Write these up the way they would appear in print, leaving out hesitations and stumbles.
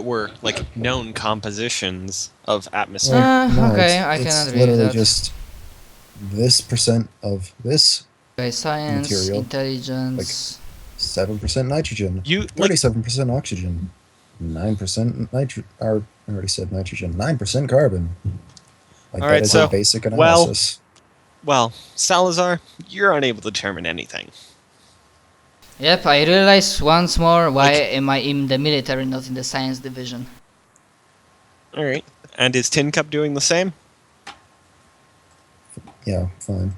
were like known compositions of atmosphere. Well, no, Okay, I it's can agree with literally that. just this percent of this, Okay, science, material, intelligence. 7% nitrogen, You like 37% oxygen, 9% I already said nitrogen, 9% carbon. Like all that right, is so a basic analysis. well, Salazar, you're unable to determine anything. Yep, I realize once more why Like- am I in the military, not in the science division. All right, and is Tin Cup doing the same? Yeah, fine.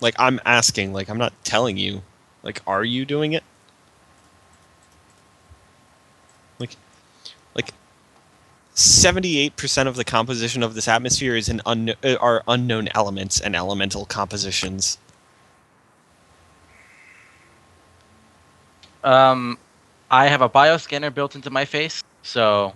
Like I'm asking, like I'm not telling you. Like, are you doing it? Like 78% of the composition of this atmosphere is are unknown elements and elemental compositions. I have a bioscanner built into my face, so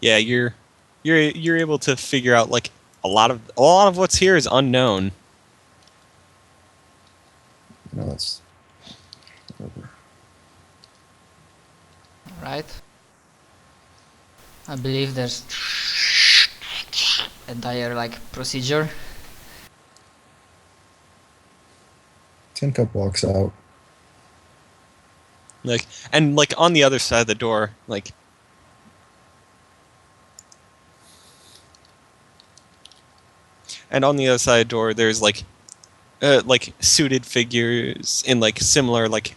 Yeah, you're able to figure out like a lot of what's here is unknown. No, that's whatever. Right? I believe there's entire like procedure. Tin Cup walks out. Like and like on the other side of the door, like and on the other side of the door there's like suited figures in like similar like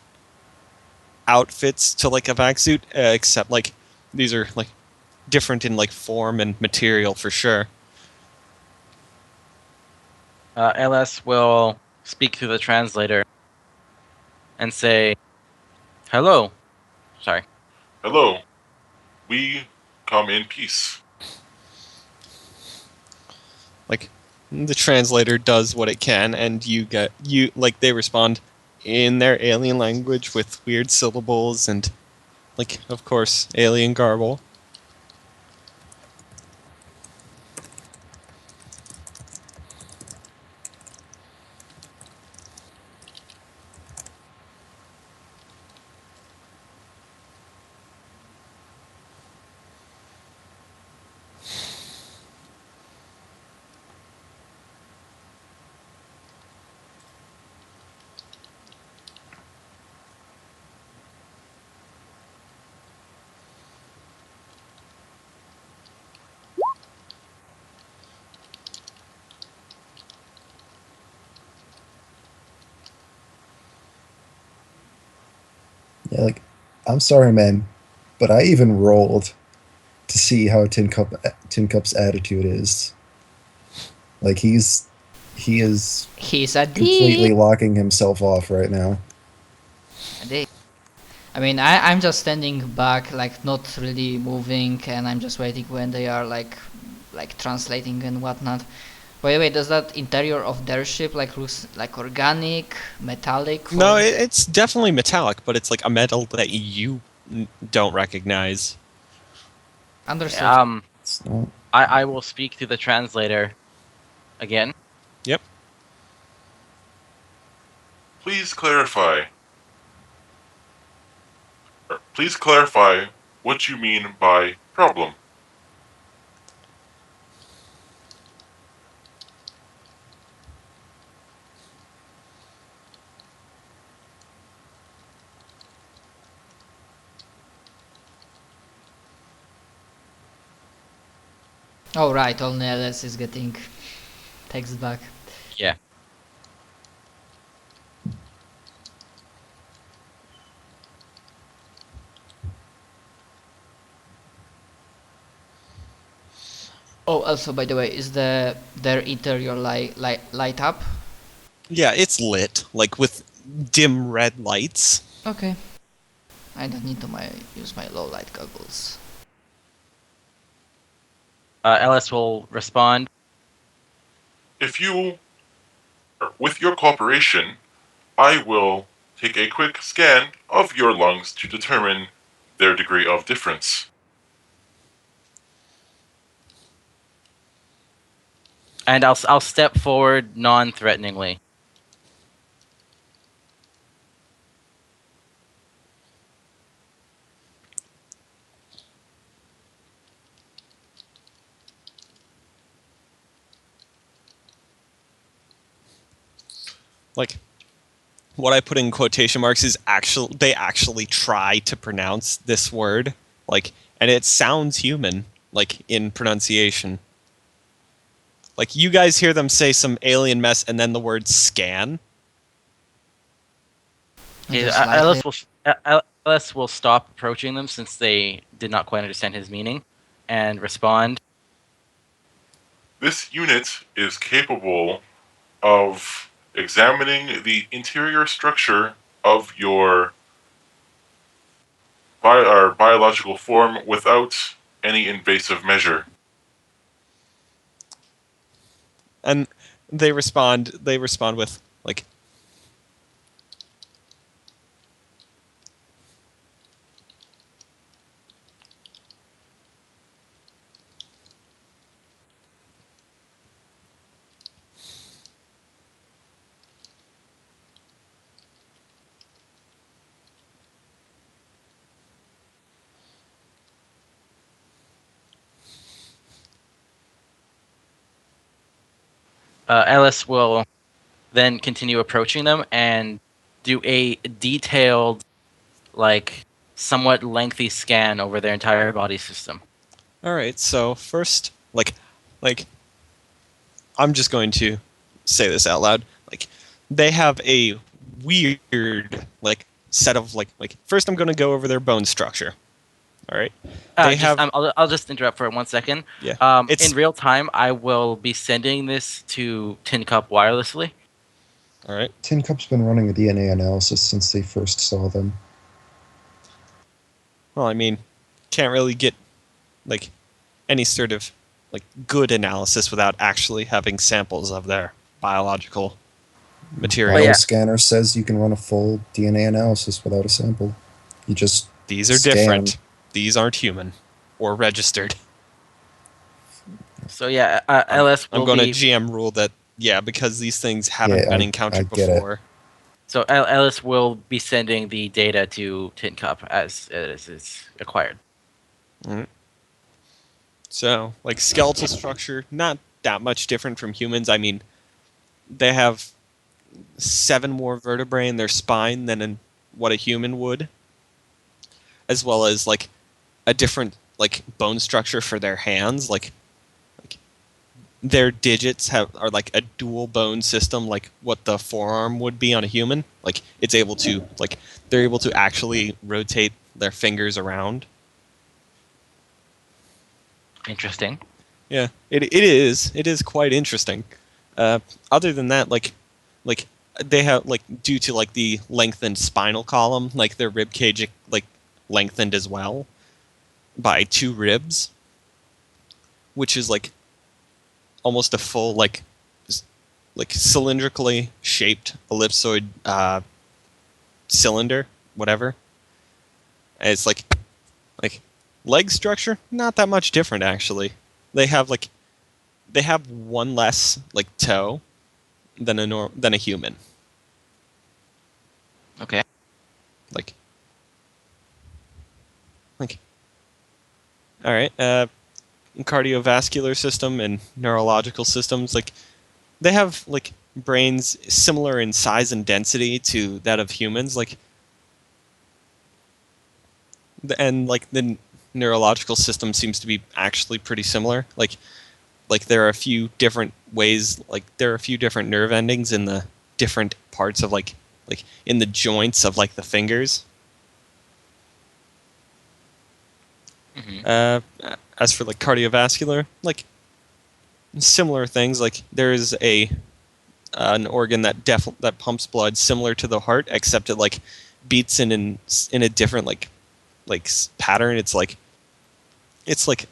outfits to like a vac suit, except like these are like different in like form and material for sure. LS will speak to the translator and say, "Hello." Sorry. Hello. We come in peace. Like the translator does what it can, and they respond in their alien language with weird syllables and like of course alien garble. Yeah, like, I'm sorry, man, but I even rolled to see how Tin Cup's attitude is. Like he is He's a completely dick. locking himself off right now. A dick. I mean, I'm just standing back, like not really moving, and I'm just waiting when they are like translating and whatnot. By the way, does that interior of their ship like looks like organic, metallic? No, it's definitely metallic, but it's like a metal that you don't recognize. Understood. It's not. I will speak to the translator again. Yep. Please clarify. Please clarify what you mean by problem. Oh right, only LS is getting text back. Yeah. Oh, also by the way, is their interior light up? Yeah, it's lit like with dim red lights. Okay. I don't need to use my low light goggles. LS will respond. With your cooperation, I will take a quick scan of your lungs to determine their degree of difference. And I'll step forward non-threateningly. Like, what I put in quotation marks is they actually try to pronounce this word, like, and it sounds human, like, in pronunciation. Like, you guys hear them say some alien mess and then the word scan. Okay, Just slightly. Ellis will stop approaching them since they did not quite understand his meaning, and respond. This unit is capable of examining the interior structure of your biological form without any invasive measure. And they respond with, like, Ellis will then continue approaching them and do a detailed, like, somewhat lengthy scan over their entire body system. all right, so first, like, I'm just going to say this out loud. Like, they have a weird, like, set of, like, first I'm going to go over their bone structure. All right. They have, I'll just interrupt for 1 second. yeah. In real time, I will be sending this to Tin Cup wirelessly. All right. Tin Cup's been running a DNA analysis since they first saw them. Well, I mean, can't really get, like, any sort of, like, good analysis without actually having samples of their biological material. Oh, yeah. Bioscanner says you can run a full DNA analysis without a sample. You just These are scan. different. These aren't human or registered. So yeah, Ellis will I'm going to be. GM rule that, yeah, because these things haven't Yeah, been I encountered get it. before. So Ellis will be sending the data to Tin Cup as it is acquired. So, like, skeletal structure, not that much different from humans. I mean, they have 7 more vertebrae in their spine than what a human would, as well as, like, a different, like, bone structure for their hands. Like their digits are like a dual bone system, like what the forearm would be on a human. Like, it's able to, like, they're able to actually rotate their fingers around. Interesting. Yeah, it is quite interesting. Other than that, like they have, like, due to, like, the lengthened spinal column, like, their rib cage, like, lengthened as well by 2 ribs, which is, like, almost a full, like cylindrically shaped ellipsoid cylinder, whatever. And it's like leg structure, not that much different actually. They have 1 less, like, toe than a human. Okay. Like all right. Cardiovascular system and neurological systems, like, they have, like, brains similar in size and density to that of humans, like, and, like, the neurological system seems to be actually pretty similar. Like there are a few different ways, like, there are a few different nerve endings in the different parts of, like in the joints of, like, the fingers. Mm-hmm. As for, like, cardiovascular, like, similar things. Like, there is an organ that pumps blood similar to the heart, except it, like, beats in a different, like pattern. It's like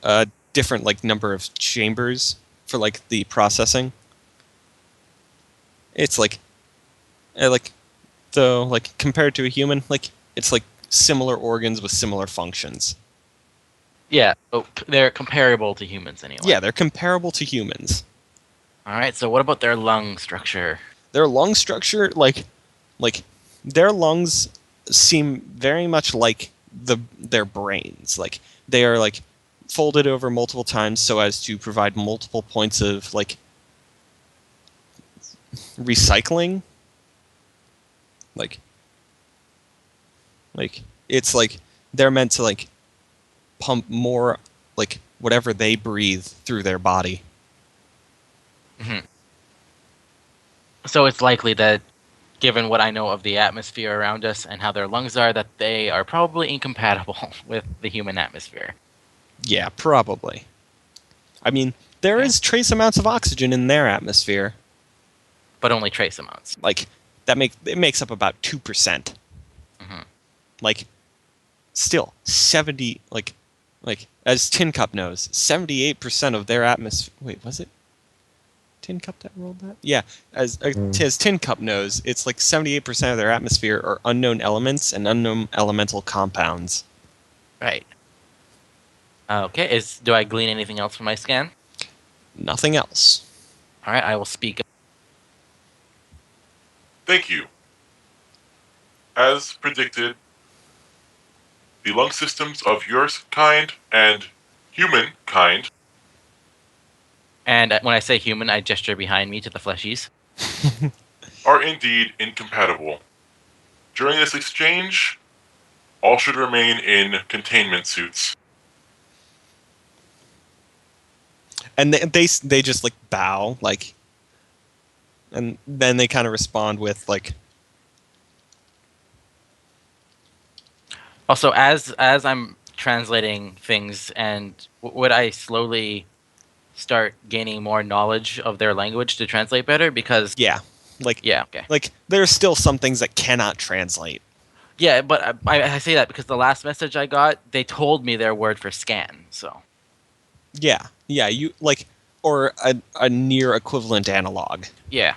a different, like, number of chambers for, like, the processing. It's like though, like, compared to a human, like, it's like similar organs with similar functions. Yeah, so they're comparable to humans anyway. Yeah, they're comparable to humans. All right. So what about their lung structure? Their lung structure, like their lungs seem very much like their brains. Like they are like folded over multiple times so as to provide multiple points of like recycling. Like it's like they're meant to like pump more like whatever they breathe through their body. So it's likely that, given what I know of the atmosphere around us and how their lungs are, that they are probably incompatible with the human atmosphere. Yeah, probably. I mean, there Okay. is trace amounts of oxygen in their atmosphere. But only trace amounts. Like it makes up about 2%. Mhm. Like still 70 like as Tin Cup knows, 78% of their atmosphere. Wait, was it Tin Cup that rolled that? Yeah, as Tin Cup knows, it's like 78% of their atmosphere are unknown elements and unknown elemental compounds. Right. Okay. Do I glean anything else from my scan? Nothing else. All right. I will speak. Thank you. As predicted, the lung systems of your kind and humankind And when I say human, I gesture behind me to the fleshies. are indeed incompatible. During this exchange, all should remain in containment suits. And they just like bow like, and then they kind of respond with like, Also, as I'm translating things, and would I slowly start gaining more knowledge of their language to translate better? Because yeah, like yeah, okay. like there are still some things that cannot translate. Yeah, but I say that because the last message I got, they told me their word for scan. So Yeah, you like, or a near equivalent analog. yeah.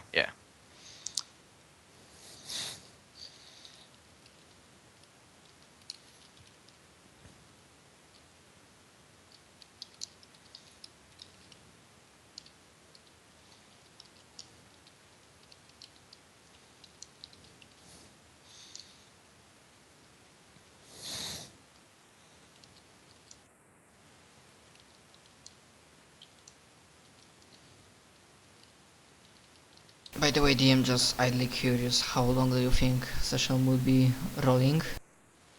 By the way, DM, just idly curious, how long do you think session will be rolling?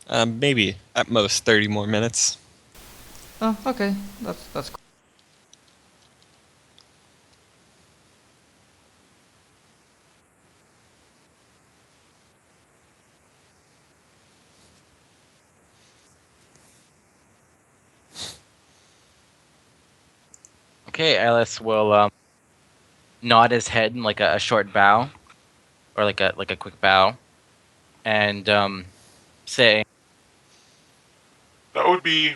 Maybe at most 30 more minutes. Oh, okay, that's cool. Okay, Alice will nod his head in like a short bow, or like a quick bow, and say, That would be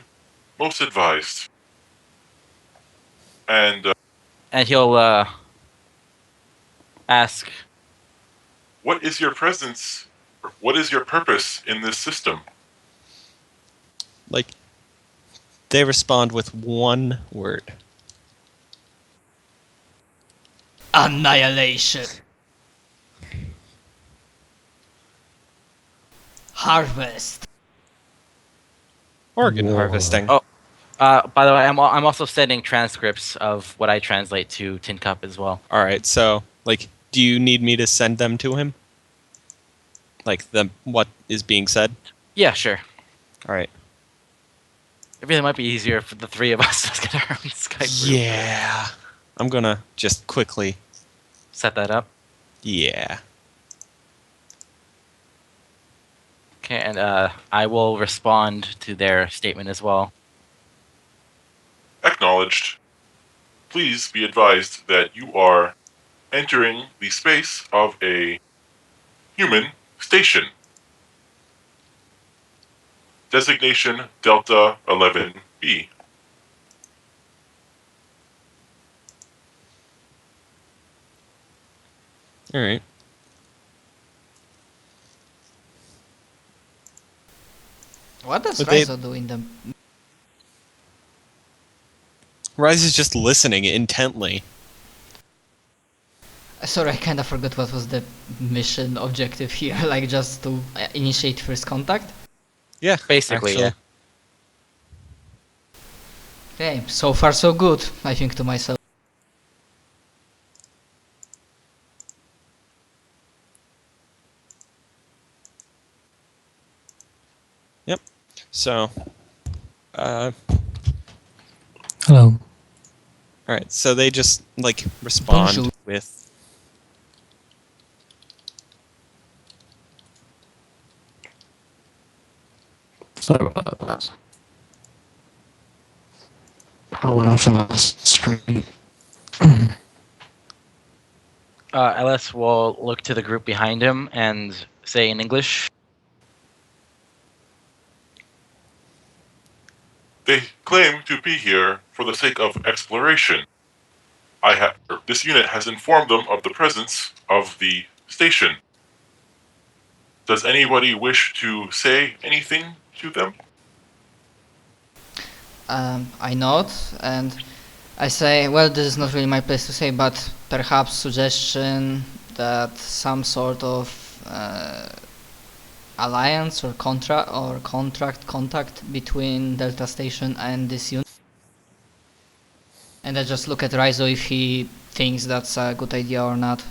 most advised. And and he'll ask, what is your presence? What is your purpose in this system? Like they respond with one word. Annihilation. Harvest. Organ Whoa. harvesting. Oh. By the way, I'm also sending transcripts of what I translate to Tin Cup as well. All right, so like, do you need me to send them to him? Like what is being said? Yeah, sure. All right. It really might be easier for the three of us to get our own Skype group. Yeah. I'm gonna just quickly. Set that up. Yeah. Okay, and I will respond to their statement as well. Acknowledged. Please be advised that you are entering the space of a human station. Designation Delta 11B. All right. What does But they- Raizo do in the... Rise is just listening intently. Sorry, I kind of forgot what was the mission objective here. Like just to initiate first contact. Yeah, Basically, actually. yeah. Okay, so far so good. I think to myself. So, all Hello. right. So they just like respond Bonjour. with. Sorry about that. I went off on the screen. Ellis will look to the group behind him and say in English, They claim to be here for the sake of exploration. This unit has informed them of the presence of the station. Does anybody wish to say anything to them? I nod and I say, well, this is not really my place to say, but perhaps suggestion that some sort of alliance or contact between Delta Station and this unit. And I just look at Raizo if he thinks that's a good idea or not.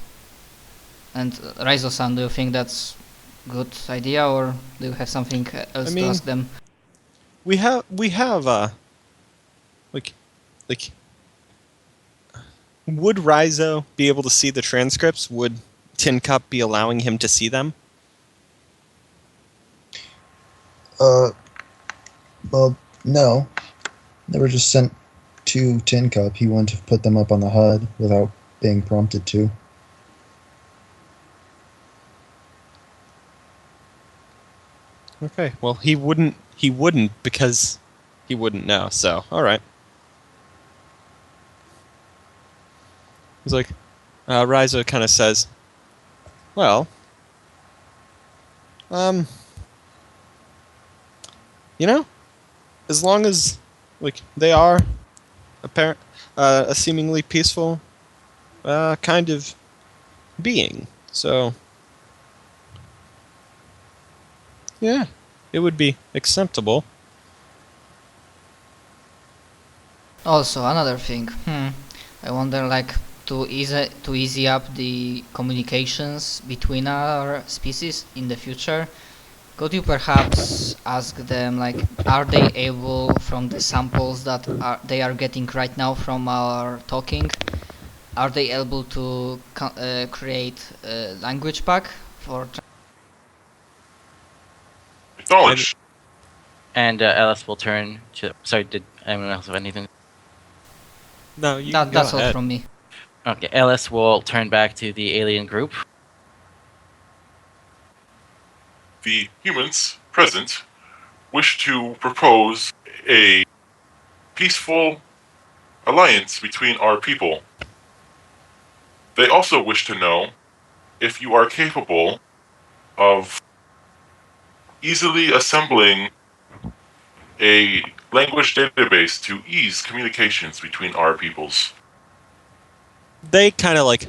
And Raizo-san, do you think that's good idea, or do you have something else to ask them? We have like would Raizo be able to see the transcripts? Would Tin Cup be allowing him to see them? Well, no. They were just sent to Tin Cup. He wouldn't have put them up on the HUD without being prompted to. Okay. Well, he wouldn't because he wouldn't know. So, all right. He's like, Raizo kind of says, well, as long as, like, they are a seemingly peaceful, kind of being. So, yeah, it would be acceptable. Also, another thing, I wonder, like, to easy up the communications between our species in the future, could you perhaps ask them, like, are they able, from the samples that they are getting right now from our talking, are they able to create a language pack for? Acknowledge. and Ellis will turn to. Sorry, did anyone else have anything? No, you That's go all ahead. from me. Okay, Ellis will turn back to the alien group. The humans present wish to propose a peaceful alliance between our people. They also wish to know if you are capable of easily assembling a language database to ease communications between our peoples. They kind of like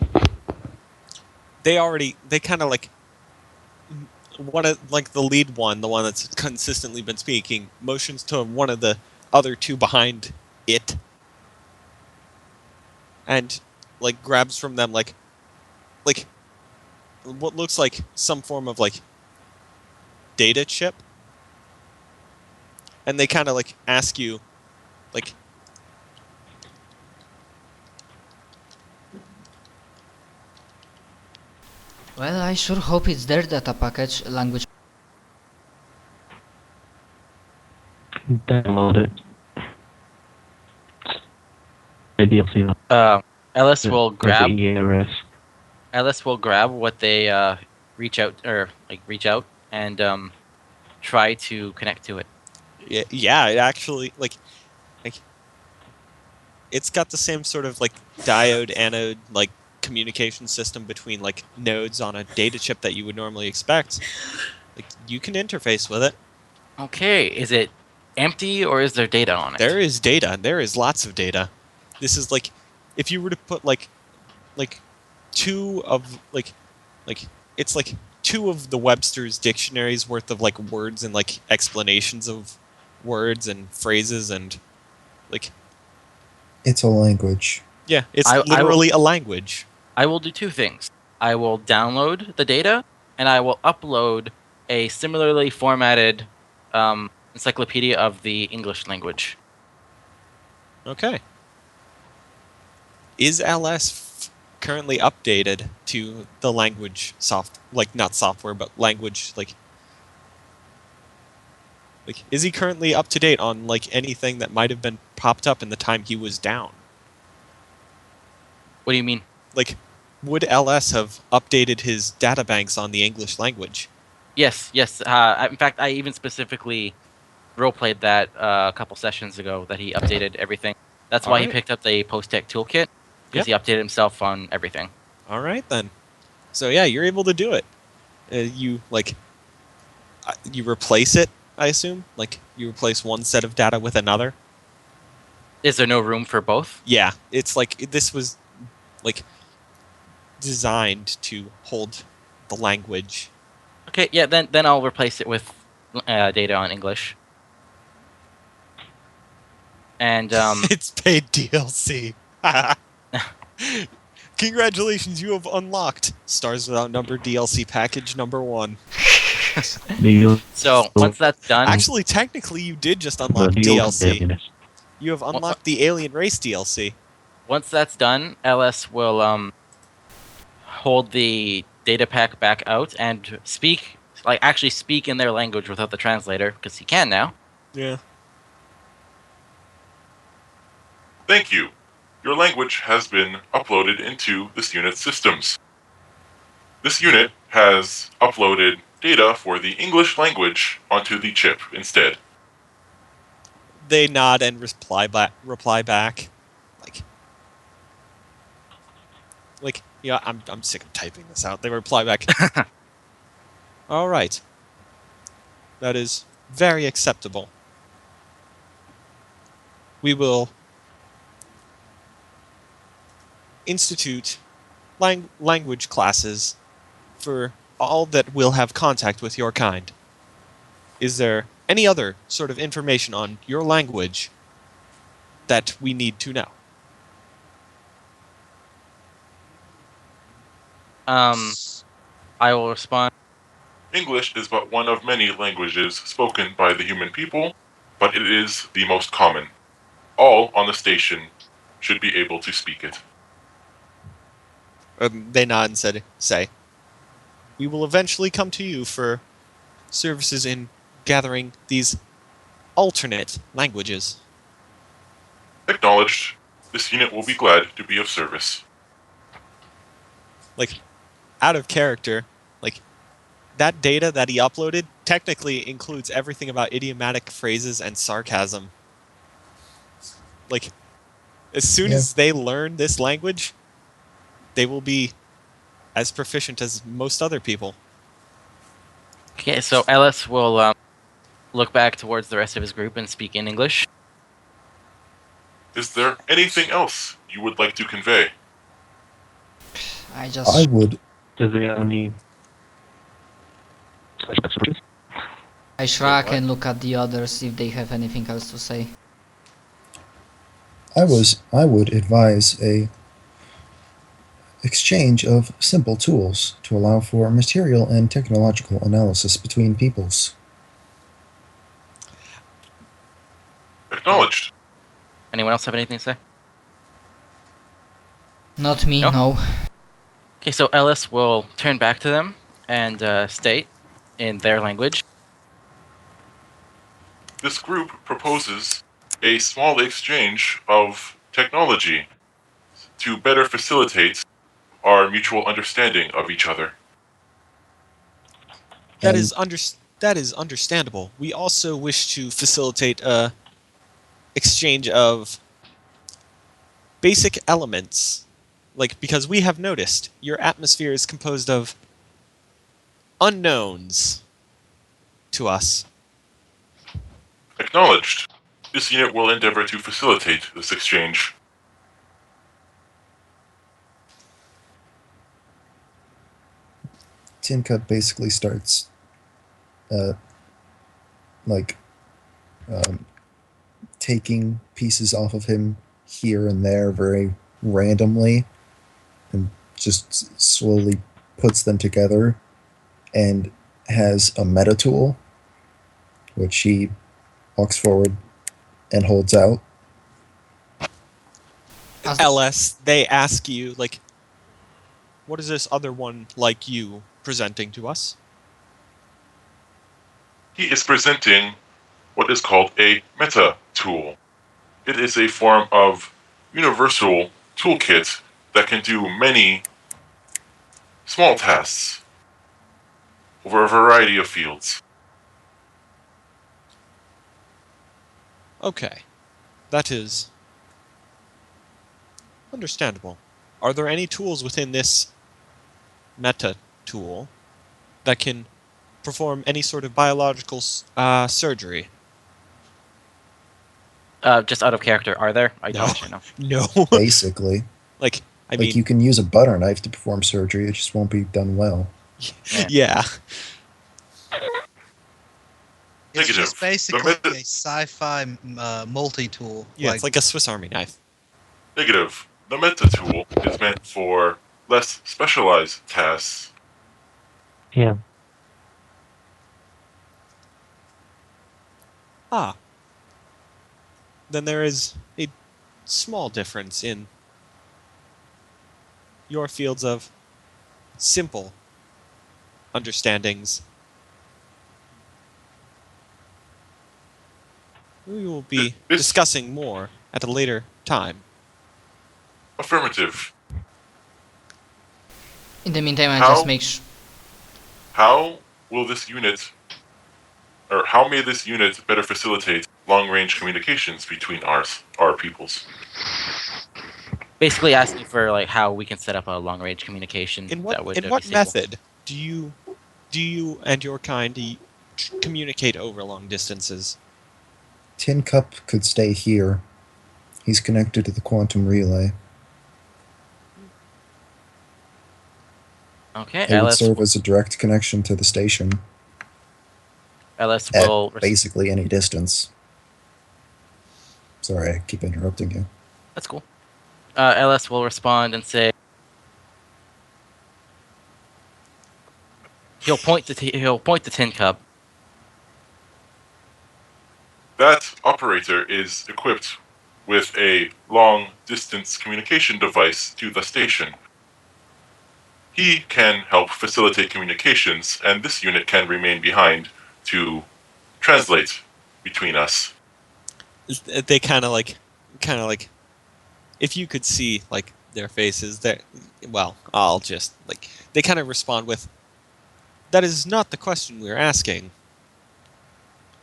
one of like the lead one, the one that's consistently been speaking, motions to one of the other two behind it, and like grabs from them like what looks like some form of like data chip, and they kind of like ask you like, Well, I sure hope it's their data package language. Download it. DLC. Ellis will grab. ERS. Ellis will grab what they reach out and try to connect to it. yeah, it actually like it's got the same sort of like diode anode like communication system between like nodes on a data chip that you would normally expect. Like you can interface with it. Okay, is it empty or is there data on it? There is data. There is lots of data. This is like if you were to put like two of like it's like two of the Webster's dictionaries worth of like words and like explanations of words and phrases and like It's a language. yeah, it's I will literally a language. I will do two things. I will download the data, and I will upload a similarly formatted encyclopedia of the English language. Okay. Is currently updated to the language like not software but language like is he currently up to date on like anything that might have been popped up in the time he was down? What do you mean? Like would LS have updated his databanks on the English language? Yes. In fact, I even specifically roleplayed that a couple sessions ago that he updated everything. That's why he Alright. picked up the post-tech toolkit, because Yep. he updated himself on everything. All right then. So yeah, you're able to do it. You replace it, I assume. Like you replace one set of data with another. Is there no room for both? Yeah, it's like this was like designed to hold the language. Okay, yeah, then I'll replace it with data on English. And It's paid DLC. Congratulations, you have unlocked Stars Without Number DLC package number 1. so once that's done, Actually, technically, you did just unlock DLC. You have unlocked the Alien Race DLC. once that's done, LS will hold the data pack back out and actually speak in their language without the translator, because he can now. Yeah. Thank you. Your language has been uploaded into this unit's systems. This unit has uploaded data for the English language onto the chip instead. They nod and reply back. Yeah, I'm sick of typing this out. They reply back. All right. That is very acceptable. We will institute language classes for all that will have contact with your kind. Is there any other sort of information on your language that we need to know? I will respond. English is but one of many languages spoken by the human people, but it is the most common. All on the station should be able to speak it. They nod and say, we will eventually come to you for services in gathering these alternate languages. Acknowledged. This unit will be glad to be of service. Out of character, that data that he uploaded technically includes everything about idiomatic phrases and sarcasm. As soon as they learn this language, they will be as proficient as most other people. Okay, so LS will look back towards the rest of his group and speak in English. Is there anything else you would like to convey? I would. Does he only I shrug and look at the others if they have anything else to say. I would advise a exchange of simple tools to allow for material and technological analysis between peoples. Acknowledged. Anyone else have anything to say? Not me, No? no. Okay, so LS will turn back to them and state in their language. This group proposes a small exchange of technology to better facilitate our mutual understanding of each other. That And is understandable. We also wish to facilitate a exchange of basic elements, because we have noticed your atmosphere is composed of unknowns to us. Acknowledged. This unit will endeavor to facilitate this exchange. Tin Cup basically starts, uh, like, um, taking pieces off of him here and there very randomly, and just slowly puts them together, and has a meta tool, which he walks forward and holds out. As- LS, they ask you, like, what is this other one like you presenting to us? He is presenting what is called a meta tool. It is a form of universal toolkit that can do many small tasks over a variety of fields. Okay. That is understandable. Are there any tools within this meta tool that can perform any sort of biological surgery? Just out of character, are there? I No. don't actually know. No. Basically, Like, I like mean, you can use a butter knife to perform surgery; it just won't be done well. yeah. It's Negative. just basically The a sci-fi multi-tool. Yeah, it's like a Swiss Army knife. Negative. The meta tool is meant for less specialized tasks. Yeah. Ah. Then there is a small difference in your fields of simple understandings. We will be This- discussing more at a later time. Affirmative. In the meantime, I How? just make sure. How will this unit, or how may this unit better facilitate long-range communications between our peoples? Basically asking for like how we can set up a long-range communication. In that what would in what be simple. method do you and your kind communicate over long distances? Tin Cup could stay here. He's connected to the quantum relay. Okay, It would LS, serve as a direct connection to the station LS at will basically any distance. Sorry, I keep interrupting you. That's cool. LS will respond and say he'll point the tin cup. That operator is equipped with a long-distance communication device to the station. He can help facilitate communications, and this unit can remain behind to translate between us. They kind of like, if you could see like their faces, well, I'll just like they kind of respond with, "That is not the question we are asking.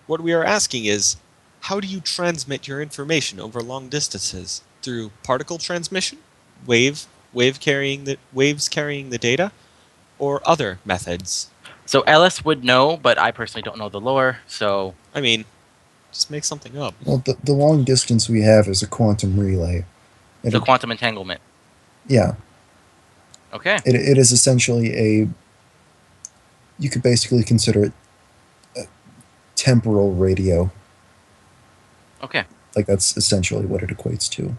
What we are asking is, how do you transmit your information over long distances? Through particle transmission, waves carrying the data, or other methods?" So LS would know, but I personally don't know the lore. So I mean, just make something up. Well, the long distance we have is a quantum relay. the quantum entanglement. Yeah, Okay. it is essentially a. You could basically consider it a temporal radio. Okay. Like that's essentially what it equates to.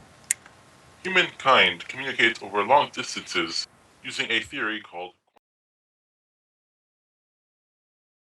Humankind communicates over long distances using a theory called